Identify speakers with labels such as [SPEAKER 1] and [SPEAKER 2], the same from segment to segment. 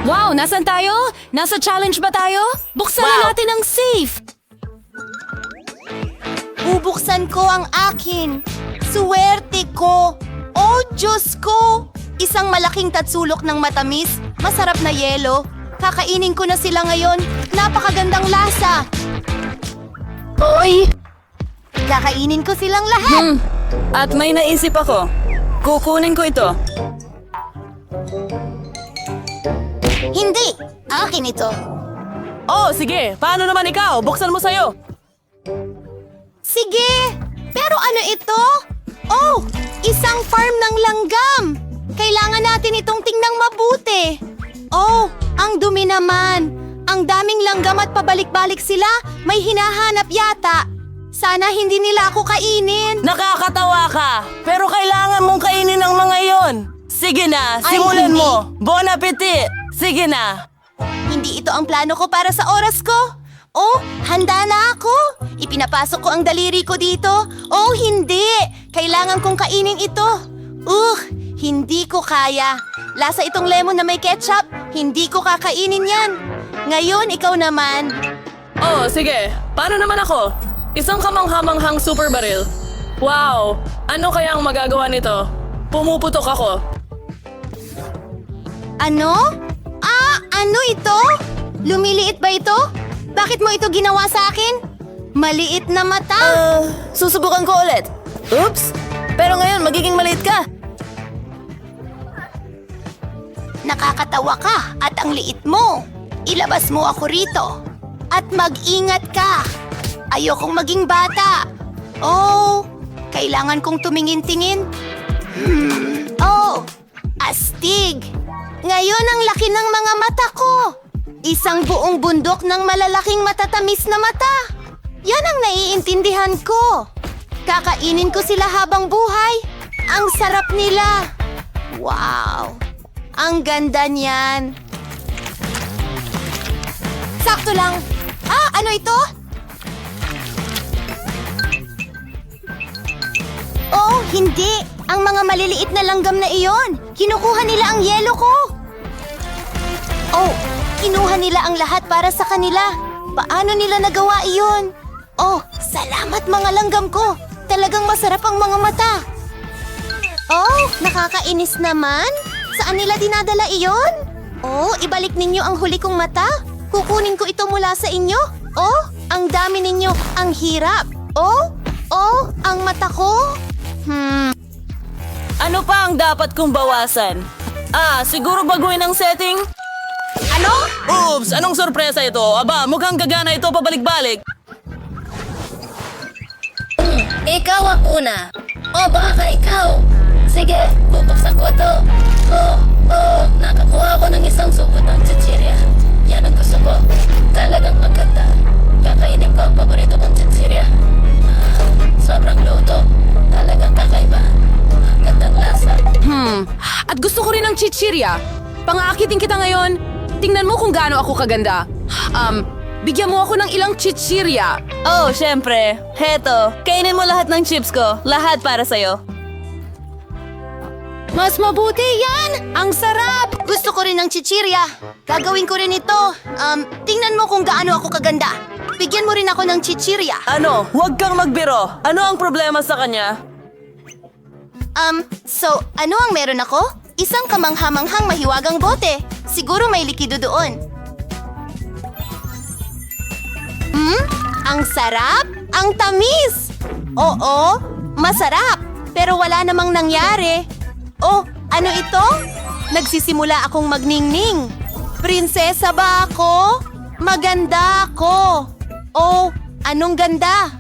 [SPEAKER 1] Wow, nasan tayo? Nasa challenge ba tayo? Buksan na natin ang safe!
[SPEAKER 2] Bubuksan ko ang akin. Suwerte ko. Oh, Diyos ko! Isang malaking tatsulok ng matamis, masarap na yelo. Kakainin ko na sila ngayon. Napakagandang lasa.
[SPEAKER 1] Hoy!
[SPEAKER 2] Kakainin ko silang lahat.
[SPEAKER 1] At may naisip ako. Kukunin ko ito.
[SPEAKER 2] Hindi! Akin ito.
[SPEAKER 3] Oh, sige. Paano naman ikaw? Buksan mo sa'yo.
[SPEAKER 2] Sige! Pero ano ito? Oh! Isang farm ng langgam! Kailangan natin itong tingnan mabuti. Oh! Ang dumi naman. Ang daming langgam at pabalik-balik sila. May hinahanap yata. Sana hindi nila ako kainin.
[SPEAKER 3] Nakakatawa ka. Pero kailangan mong kainin ang mga yon. Sige na,
[SPEAKER 2] Ay,
[SPEAKER 3] simulan
[SPEAKER 2] hindi.
[SPEAKER 3] mo. Bon appetit. Sige na.
[SPEAKER 2] Hindi ito ang plano ko para sa oras ko. Oh, handa na ako. Ipinapasok ko ang daliri ko dito. Oh, hindi. Kailangan kong kainin ito. Hindi ko kaya. Lasa itong lemon na may ketchup. Hindi ko kakainin yan. Ngayon, ikaw naman.
[SPEAKER 3] Oh, sige. Paano naman ako? Isang kamanghamanghang super baril. Wow! Ano kaya ang magagawa nito? Pumuputok ako.
[SPEAKER 2] Ano? Ano ito? Lumiliit ba ito? Bakit mo ito ginawa sa akin? Maliit na mata.
[SPEAKER 3] Susubukan ko ulit. Oops! Pero ngayon, magiging maliit ka.
[SPEAKER 2] Nakakatawa ka at ang liit mo. Ilabas mo ako rito. At mag-ingat ka. Ayokong maging bata. Oh, kailangan kong tumingin-tingin. Oh, astig. Ngayon ang laki ng mga mata ko. Isang buong bundok ng malalaking matatamis na mata. Yan ang naiintindihan ko. Kakainin ko sila habang buhay. Ang sarap nila. Wow. Ang ganda niyan. Sakto lang. Ano ito? Oh, hindi. Ang mga maliliit na langgam na iyon. Kinukuha nila ang yelo ko. Oh, kinuha nila ang lahat para sa kanila. Paano nila nagawa iyon? Oh, salamat mga langgam ko. Talagang masarap ang mga mata. Oh, nakakainis naman. Saan nila dinadala iyon? Oh, ibalik ninyo ang huli kong mata. Kukunin ko ito mula sa inyo. Oh, ang dami ninyo. Ang hirap. Oh, ang mata ko.
[SPEAKER 3] Ano pa ang dapat kong bawasan? Siguro baguhin ang setting?
[SPEAKER 2] Ano?
[SPEAKER 3] Oops! Anong sorpresa ito? Aba, mukhang gagana ito pabalik-balik.
[SPEAKER 4] Ikaw ang una. O baka ikaw. Sige, bubuksan ko ito. Nakakuha ko ng isang suko ng chichirya. Yan ang gusto ko. Talagang maganda. Kakainin ko ang paborito kong chichirya. Sobrang luto. Talagang kakaiba. Gandang lasa.
[SPEAKER 1] At gusto ko rin ng chichirya. Pang-aakitin kita ngayon. Tingnan mo kung gaano ako kaganda. Bigyan mo ako ng ilang chichirya.
[SPEAKER 3] Oh, syempre. Heto, kainin mo lahat ng chips ko. Lahat para sa'yo.
[SPEAKER 2] Mas mabuti yan! Ang sarap! Gusto ko rin ng chichirya. Gagawin ko rin ito. Tingnan mo kung gaano ako kaganda. Bigyan mo rin ako ng chichirya.
[SPEAKER 3] Ano? Huwag kang magbiro. Ano ang problema sa kanya?
[SPEAKER 2] So, ano ang meron ako? Isang kamanghamanghang mahiwagang bote. Siguro may likido doon. Ang sarap! Ang tamis! Oo, masarap. Pero wala namang nangyari. Oh, ano ito? Nagsisimula akong magningning. Prinsesa ba ako? Maganda ako. Oh, anong ganda?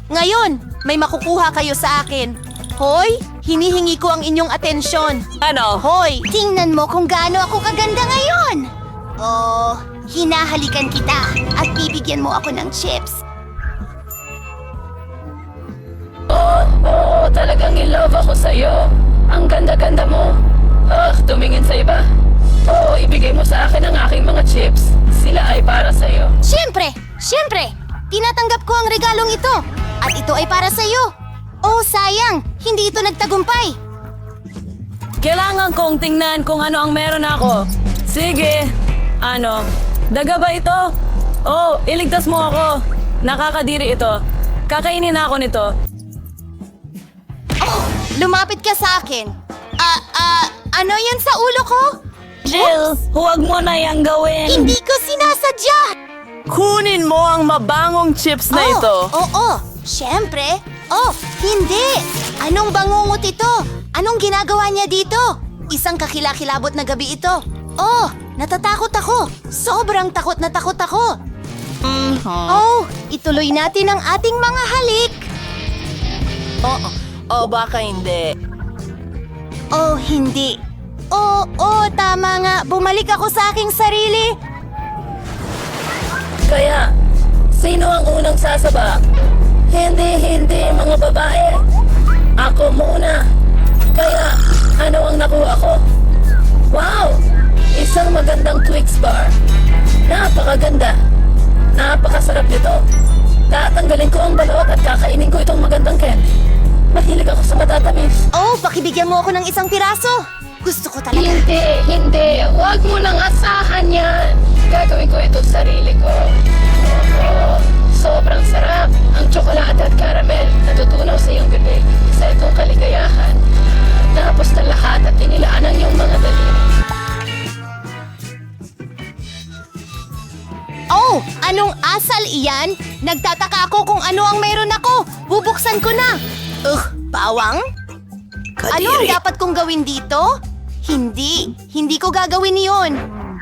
[SPEAKER 2] Ngayon, may makukuha kayo sa akin. Hoy, hinihingi ko ang inyong atensyon.
[SPEAKER 3] Ano?
[SPEAKER 2] Hoy, tingnan mo kung gaano ako kaganda ngayon. Oh, hinahalikan kita at bibigyan mo ako ng chips.
[SPEAKER 4] Talagang in love ako sa'yo. Ang ganda-ganda mo. Tumingin sa iba. Ibigay mo sa akin ang aking mga chips. Sila ay para sa'yo.
[SPEAKER 2] Siyempre! Tinatanggap ko ang regalong ito. At ito ay para sa'yo. Oh, sayang! Hindi ito nagtagumpay.
[SPEAKER 3] Kailangan kong tingnan kung ano ang meron ako. Sige, Ano? Daga ba ito? Oh, iligtas mo ako. Nakakadiri ito. Kakainin na ako nito.
[SPEAKER 2] Lumapit ka sa akin. Ano yan sa ulo ko?
[SPEAKER 4] Jill, huwag mo na yang gawin.
[SPEAKER 2] Hindi ko sinasadya!
[SPEAKER 3] Kunin mo ang mabangong chips na ito.
[SPEAKER 2] Oo, syempre. Oh, hindi! Anong bangungot ito? Anong ginagawa niya dito? Isang kakilakilabot na gabi ito. Oh, natatakot ako. Sobrang takot na takot ako. Oh, ituloy natin ang ating mga halik.
[SPEAKER 3] Baka hindi.
[SPEAKER 2] Oh, hindi. Tama nga. Bumalik ako sa aking sarili.
[SPEAKER 4] Kaya, sino ang unang sasaba? Hindi, mga babae. Ako muna. Kaya, ano ang nakuha ko? Wow! Isang magandang Twix bar. Napakaganda. Napakasarap nito. Tatanggalin ko ang balot at kakainin ko itong magandang candy. Mahilig ako sa matatamis.
[SPEAKER 2] Oh, pakibigyan mo ako ng isang piraso. Gusto ko talaga.
[SPEAKER 4] Hindi. Huwag mo nang asahan yan. Gagawin ko ito sa sarili ko. Sobrang sarap. Ang tsokolate at caramel natutunaw sa iyong bibig. Sa itong kaligayahan. Tapos na lahat at tinilaan ang iyong mga daliri.
[SPEAKER 2] Oh, anong asal iyan? Nagtataka ako kung ano ang meron ako. Bubuksan ko na. Bawang? Ano ang dapat kong gawin dito? Hindi ko gagawin iyon.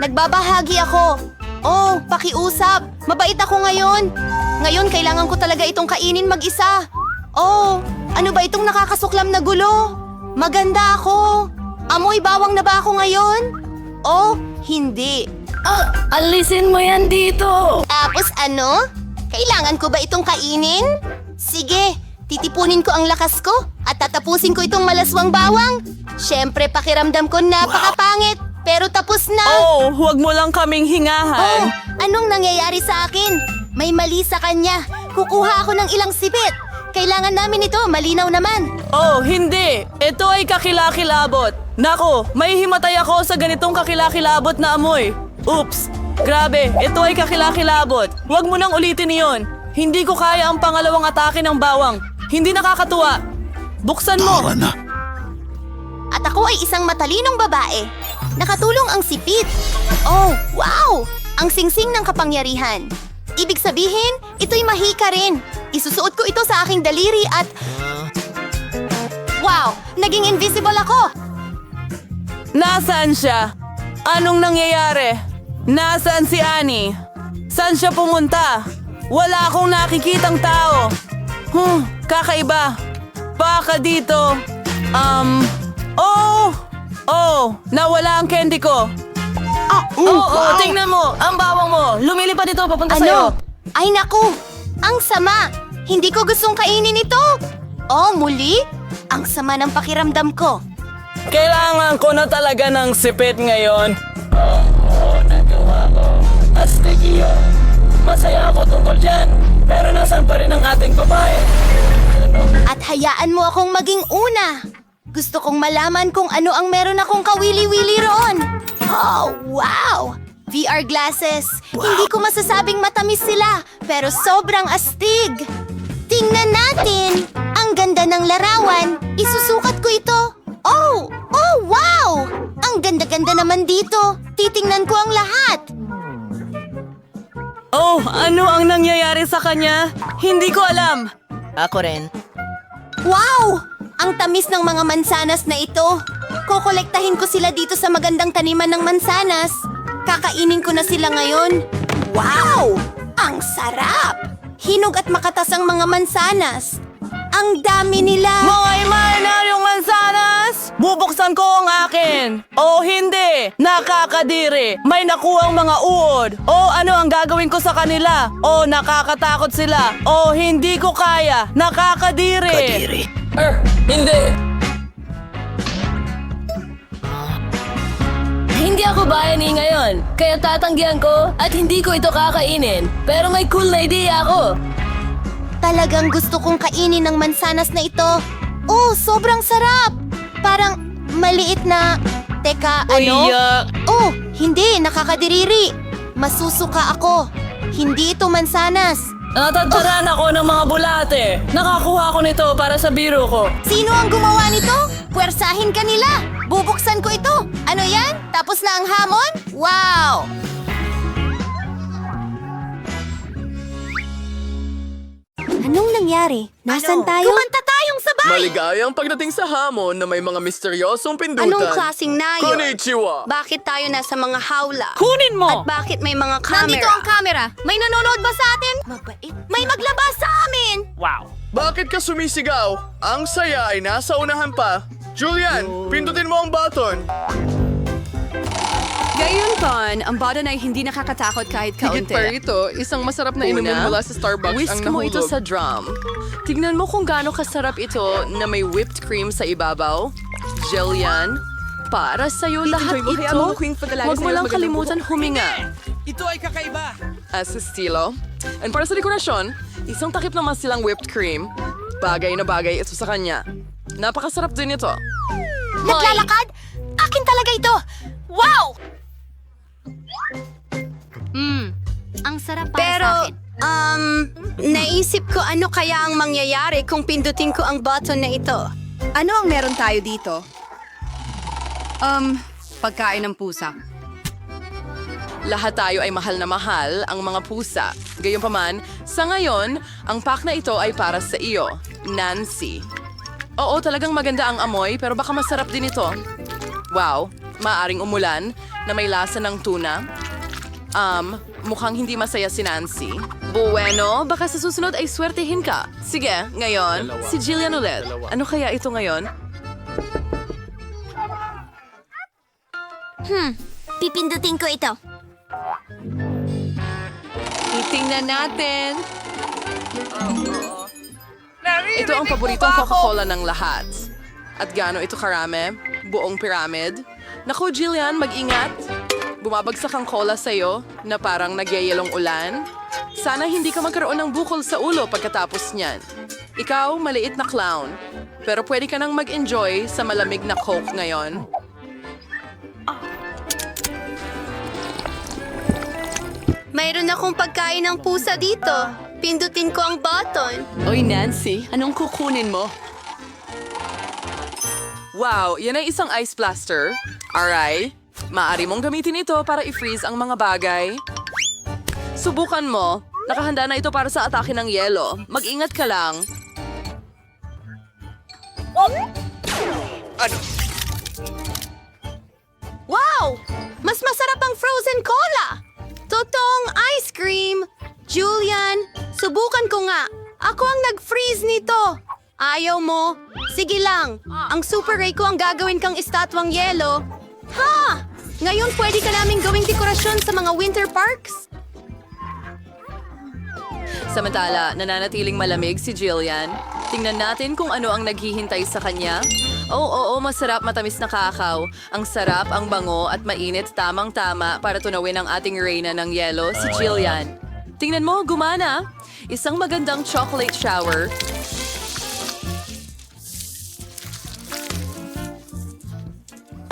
[SPEAKER 2] Nagbabahagi ako. Oh, pakiusap. Mabait ako ngayon. Ngayon, kailangan ko talaga itong kainin mag-isa. Oh, ano ba itong nakakasuklam na gulo? Maganda ako. Amoy bawang na ba ako ngayon? Oh, hindi.
[SPEAKER 4] Alisin mo yan dito!
[SPEAKER 2] Tapos ano? Kailangan ko ba itong kainin? Sige, titipunin ko ang lakas ko at tatapusin ko itong malaswang bawang. Siyempre, pakiramdam ko napakapangit, pero tapos na.
[SPEAKER 3] Oh, huwag mo lang kaming hingahan.
[SPEAKER 2] Anong nangyayari sa akin? May mali sa kanya. Kukuha ako ng ilang sipit. Kailangan namin ito, malinaw naman.
[SPEAKER 3] Oh, hindi. Ito ay kakilakilabot. Nako, may himatay ako sa ganitong kakilakilabot na amoy. Oops, grabe, ito ay kakilakilabot. Huwag mo nang ulitin iyon. Hindi ko kaya ang pangalawang atake ng bawang. Hindi nakakatuwa. Buksan mo.
[SPEAKER 2] At ako ay isang matalinong babae. Nakatulong ang sipit. Oh, wow! Ang singsing ng kapangyarihan. Ibig sabihin, ito'y mahika rin. Isusuot ko ito sa aking daliri at... Wow! Naging invisible ako!
[SPEAKER 3] Nasaan siya? Anong nangyayari? Nasaan si Annie? Saan siya pumunta? Wala akong nakikitang tao. Kakaiba. Baka dito. Nawala ang candy ko. Tingnan mo. Ang bawang mo. Lumilipad ito papunta sa'yo.
[SPEAKER 2] Ay naku! Ang sama! Hindi ko gustong kainin ito! Oh, muli? Ang sama ng pakiramdam ko.
[SPEAKER 3] Kailangan ko na talaga ng sipit ngayon.
[SPEAKER 4] Nagawa ko. Astig iyon. Masaya ako tungkol dyan. Pero nasan pa rin ang ating babae?
[SPEAKER 2] At hayaan mo akong maging una. Gusto kong malaman kung ano ang meron akong kawili-wili roon. Oh, wow! VR glasses. Hindi ko masasabing matamis sila, pero sobrang astig. Tingnan natin. Ang ganda ng larawan. Isusukat ko ito. Oh, wow! Ang ganda-ganda naman dito. Titingnan ko ang lahat.
[SPEAKER 3] Oh, ano ang nangyayari sa kanya? Hindi ko alam.
[SPEAKER 5] Ako rin.
[SPEAKER 2] Wow! Ang tamis ng mga mansanas na ito. Kokolektahin ko sila dito sa magandang taniman ng mansanas. Kakainin ko na sila ngayon. Wow! Ang sarap! Hinog at makatas ang mga mansanas. Ang dami nila.
[SPEAKER 3] Mga imaginaryong mansanas! Bubuksan ko ang akin! O hindi! Nakakadiri! May nakuhang mga uod! O ano ang gagawin ko sa kanila? O nakakatakot sila! O hindi ko kaya! Nakakadiri!
[SPEAKER 4] Hindi!
[SPEAKER 3] Hindi ako bayani ngayon, kaya tatanggihan ko at hindi ko ito kakainin. Pero may cool na idea ako.
[SPEAKER 2] Talagang gusto kong kainin ng mansanas na ito. Oh, sobrang sarap! Parang maliit na... Teka, ano?
[SPEAKER 3] Uy,
[SPEAKER 2] Oh, Hindi, nakakadiriri. Masusuka ako. Hindi ito mansanas.
[SPEAKER 3] Natataran ako ng mga bulate. Nakakuha ko nito para sa biro ko.
[SPEAKER 2] Sino ang gumawa nito? Puwersahin ka nila. Bubuksan ko ito. Ano yan? Tapos na ang hamon? Wow! Anong nangyari? Nasaan tayo? Kumanta tayong sabay!
[SPEAKER 5] Maligayang pagdating sa hamon na may mga misteryosong pindutan.
[SPEAKER 2] Anong klaseng na yun?
[SPEAKER 5] Konnichiwa!
[SPEAKER 2] Bakit tayo nasa mga hawla?
[SPEAKER 3] Kunin mo!
[SPEAKER 2] At bakit may mga camera?
[SPEAKER 1] Nandito ang camera. May nanonood ba sa atin?
[SPEAKER 2] Mabait. May maglabas sa amin!
[SPEAKER 5] Bakit ka sumisigaw? Ang saya ay nasa unahan pa. Julian, pindutin mo ang button.
[SPEAKER 1] Gayunpan, ang button ay hindi nakakatakot kahit kaunti.
[SPEAKER 5] Higit pa rito, isang masarap na inumin mula sa Starbucks
[SPEAKER 1] whisk
[SPEAKER 5] ang
[SPEAKER 1] mo
[SPEAKER 5] nahulog.
[SPEAKER 1] ito sa drum. Tignan mo kung gaano kasarap ito na may whipped cream sa ibabaw. Jillian, para sa'yo lahat
[SPEAKER 5] mo,
[SPEAKER 1] ito.
[SPEAKER 5] hayaan mo queen pagkalagay
[SPEAKER 1] Huwag mo
[SPEAKER 5] sa'yo
[SPEAKER 1] lang
[SPEAKER 5] magandang
[SPEAKER 1] kalimutan huminga.
[SPEAKER 6] Ito ay kakaiba.
[SPEAKER 5] As estilo. And para sa dekorasyon, isang takip naman silang whipped cream. Bagay na bagay ito sa kanya. Napakasarap din ito.
[SPEAKER 2] Naglalakad? Akin talaga ito! Wow! Ang sarap para sa akin. Naisip ko ano kaya ang mangyayari kung pindutin ko ang button na ito.
[SPEAKER 1] Ano ang meron tayo dito? Pagkain ng pusa.
[SPEAKER 5] Lahat tayo ay mahal na mahal ang mga pusa. Gayunpaman, sa ngayon, ang pack na ito ay para sa iyo, Nancy. Oo, talagang maganda ang amoy pero baka masarap din ito. Wow, maaring umulan na may lasa ng tuna. Mukhang hindi masaya si Nancy. Bueno, baka sa susunod ay swertehin ka. Sige, ngayon, si Jillian ulit. Ano kaya ito ngayon?
[SPEAKER 2] Pipindutin ko ito.
[SPEAKER 1] Tingnan natin.
[SPEAKER 5] Ito ang paboritong Coca-Cola ng lahat. At gaano ito karami? Buong pyramid? Naku, Jillian, mag-ingat. Bumabagsak ang cola sa'yo na parang nagyayelong ulan. Sana hindi ka magkaroon ng bukol sa ulo pagkatapos niyan. Ikaw, maliit na clown. Pero pwede ka nang mag-enjoy sa malamig na Coke ngayon.
[SPEAKER 2] Mayroon akong pagkain ng pusa dito. Pindutin ko ang button.
[SPEAKER 1] Oy, Nancy, anong kukunin mo?
[SPEAKER 5] Wow, yan ay isang ice blaster. Aray, maaari mong gamitin ito para i-freeze ang mga bagay. Subukan mo. Nakahanda na ito para sa atake ng yelo. Mag-ingat ka lang.
[SPEAKER 2] Wow! Mas masarap ang frozen cola! Totoong ice cream! Julian, subukan ko nga. Ako ang nag-freeze nito. Ayaw mo? Sige lang. Ang Super Ray ko ang gagawin kang estatwang yelo. Ha! Ngayon pwede ka naming gawing dekorasyon sa mga winter parks?
[SPEAKER 5] Samantala, nananatiling malamig si Jillian. Tingnan natin kung ano ang naghihintay sa kanya. Oo, masarap matamis na kakao. Ang sarap, ang bango at mainit tamang-tama para tunawin ang ating reyna ng yelo, si Jillian. Tingnan mo, gumana. Isang magandang chocolate shower.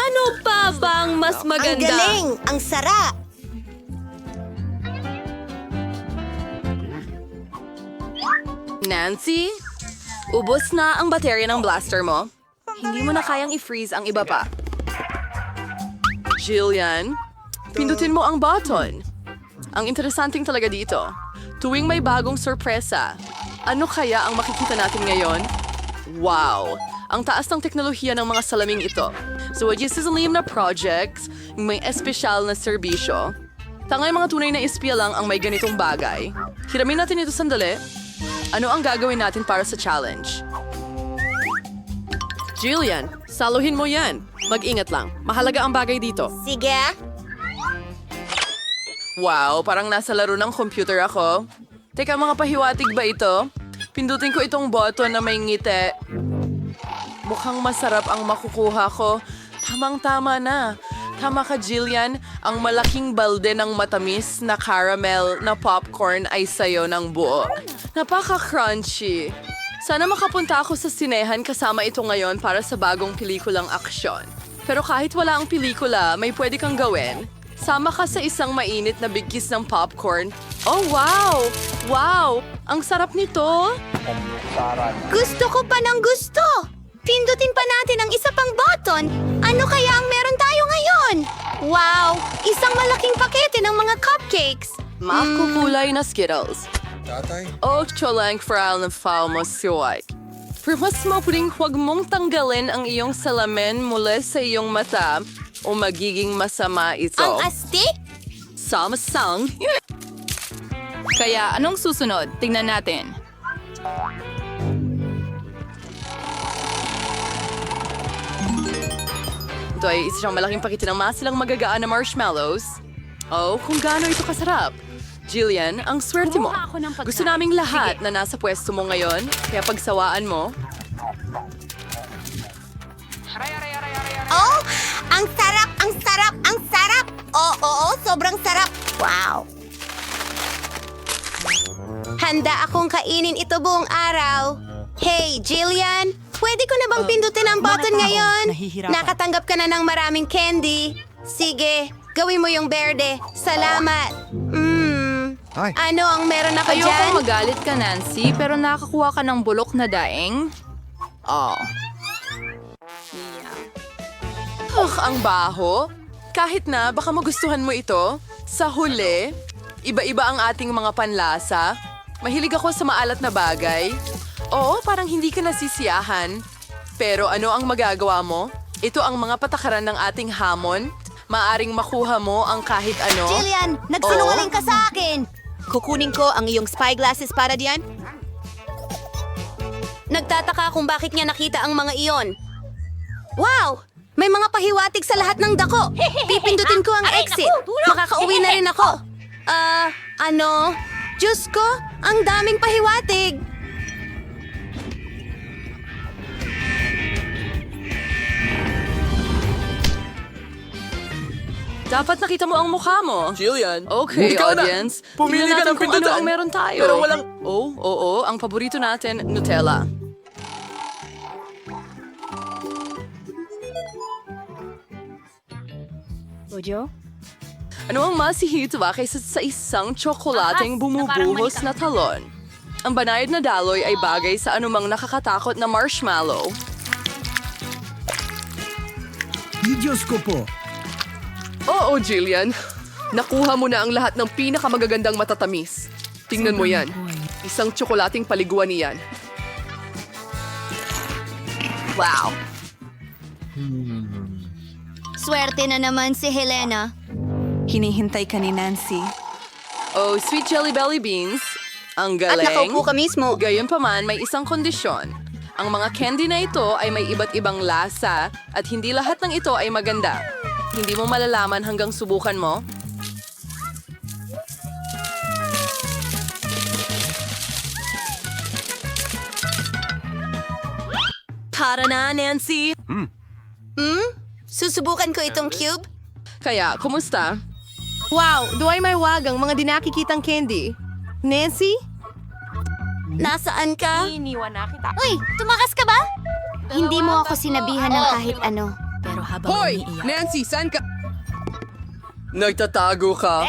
[SPEAKER 3] Ano pa bang mas maganda?
[SPEAKER 2] Ang galing! Ang sarap!
[SPEAKER 5] Nancy, ubos na ang baterya ng blaster mo. Hindi mo na kayang i-freeze ang iba pa. Jillian, pindutin mo ang button. Ang interesanting talaga dito, tuwing may bagong sorpresa, ano kaya ang makikita natin ngayon? Wow! Ang taas ng teknolohiya ng mga salaming ito. So, sisalim na projects, may espesyal na serbisyo. Tangay mga tunay na espiya lang ang may ganitong bagay. Hiramin natin ito sandali. Ano ang gagawin natin para sa challenge? Jillian, saluhin mo yan. Mag-ingat lang. Mahalaga ang bagay dito.
[SPEAKER 2] Sige.
[SPEAKER 5] Wow, parang nasa laro ng computer ako. Teka, mga pahiwatig ba ito? Pindutin ko itong button na may ngiti. Mukhang masarap ang makukuha ko. Tamang-tama na. Tama ka, Jillian. Ang malaking balde ng matamis na caramel na popcorn ay sayo ng buo. Napaka-crunchy. Sana makapunta ako sa sinehan kasama ito ngayon para sa bagong pelikulang aksyon. Pero kahit wala ang pelikula, may pwede kang gawin. sama ka sa isang mainit na bigkis ng popcorn. Oh, wow! Wow! Ang sarap nito!
[SPEAKER 2] Gusto ko pa ng gusto! Pindutin pa natin ang isa pang button. Ano kaya ang meron tayo ngayon? Wow! Isang malaking pakete ng mga cupcakes.
[SPEAKER 5] Makukulay na Skittles. O, cholang frail na foul mo siway. Pero mas mapuling huwag mong tanggalin ang iyong salamin mula sa iyong mata o magiging masama ito.
[SPEAKER 2] Ang astig?
[SPEAKER 5] Samasang.
[SPEAKER 1] Kaya anong susunod? Tingnan natin.
[SPEAKER 5] Ito ay isang malaking pakete ng masilang magagaan na marshmallows. Oh, kung gaano ito kasarap. Jillian, ang swerte mo.
[SPEAKER 1] Kumuha ako ng pagkain.
[SPEAKER 5] Gusto naming lahat na nasa pwesto mo ngayon, kaya pagsawaan mo.
[SPEAKER 2] Oh, ang sarap, ang sarap, ang sarap! Oo, sobrang sarap. Wow! Handa akong kainin ito buong araw. Hey, Jillian, pwede ko na bang pindutin ang button ngayon? Nakatanggap ka na ng maraming candy. Sige, gawin mo yung berde. Salamat. Ano ang meron ako dyan?
[SPEAKER 1] Ayokong magalit ka, Nancy, pero nakakuha ka ng bulok na daing. Oh.
[SPEAKER 5] Ang baho. Kahit na, baka magustuhan mo ito. Sa huli, iba-iba ang ating mga panlasa. Mahilig ako sa maalat na bagay. Oo, parang hindi ka nasisiyahan. Pero ano ang magagawa mo? Ito ang mga patakaran ng ating hamon. Maaring makuha mo ang kahit ano.
[SPEAKER 2] Jillian, nagsinungaling ka sa akin. Kukunin ko ang iyong spy glasses para diyan. Nagtataka kung bakit niya nakita ang mga iyon. Wow! May mga pahiwatig sa lahat ng dako. Pipindutin ko ang exit. Makakauwi na rin ako. Ano? Diyos ko, ang daming pahiwatig.
[SPEAKER 5] Dapat nakita mo ang mukha mo.
[SPEAKER 3] Jillian,
[SPEAKER 5] Okay,
[SPEAKER 3] ikaw na.
[SPEAKER 5] audience.
[SPEAKER 3] Pumili
[SPEAKER 5] Tingnan
[SPEAKER 3] ka
[SPEAKER 5] natin
[SPEAKER 3] ng
[SPEAKER 5] kung ano
[SPEAKER 3] pindutan.
[SPEAKER 5] ang meron tayo.
[SPEAKER 3] Pero walang...
[SPEAKER 5] Oh, oo, ang paborito natin, Nutella. Ano ang masihitwa kaysa sa isang tsokolating bumubuhos na talon? Ang banayad na daloy ay bagay sa anumang nakakatakot na marshmallow.
[SPEAKER 6] Diyos ko po.
[SPEAKER 7] Oo, Jillian. Nakuha mo na ang lahat ng pinakamagagandang matatamis. Tingnan mo yan. Isang tsokolating paliguan niyan.
[SPEAKER 2] Wow. Swerte na naman si Helena.
[SPEAKER 8] Hinihintay ka ni Nancy.
[SPEAKER 5] Oh, sweet jelly belly beans. Ang
[SPEAKER 2] At
[SPEAKER 5] galing.
[SPEAKER 2] nakaupo ka mismo.
[SPEAKER 5] Gayunpaman, may isang kondisyon. Ang mga candy na ito ay may iba't ibang lasa at hindi lahat ng ito ay maganda. Hindi mo malalaman hanggang subukan mo.
[SPEAKER 3] Tara na, Nancy.
[SPEAKER 2] Susubukan ko itong cube.
[SPEAKER 5] Kaya, kumusta?
[SPEAKER 1] Wow, duway may wagang mga dinakikitang candy. Nancy?
[SPEAKER 2] Nasaan ka?
[SPEAKER 1] Iniwan na kita.
[SPEAKER 2] Uy, tumakas ka ba? Hindi mo ako sinabihan ng kahit ano.
[SPEAKER 8] Pero habang
[SPEAKER 7] Hoy!
[SPEAKER 8] umiiyak,
[SPEAKER 7] Nancy, saan ka?
[SPEAKER 5] Nagtatago ka?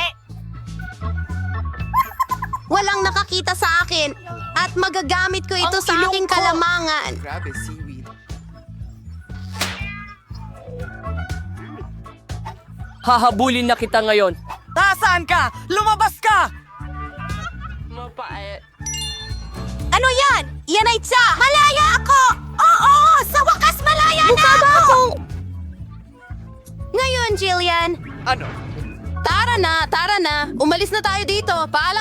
[SPEAKER 2] Walang nakakita sa akin at magagamit ko ito sa aking kalamangan.
[SPEAKER 7] Grabe, seaweed.
[SPEAKER 3] Hahabulin na kita ngayon. Nasaan ka? Lumabas ka!
[SPEAKER 2] Ano yan? Yan ay tsa! Malaya ako! Oo! Sa wakas malaya na ako! Ngayon, Jillian.
[SPEAKER 7] Ano?
[SPEAKER 1] Tara na! Umalis na tayo dito. Paalam!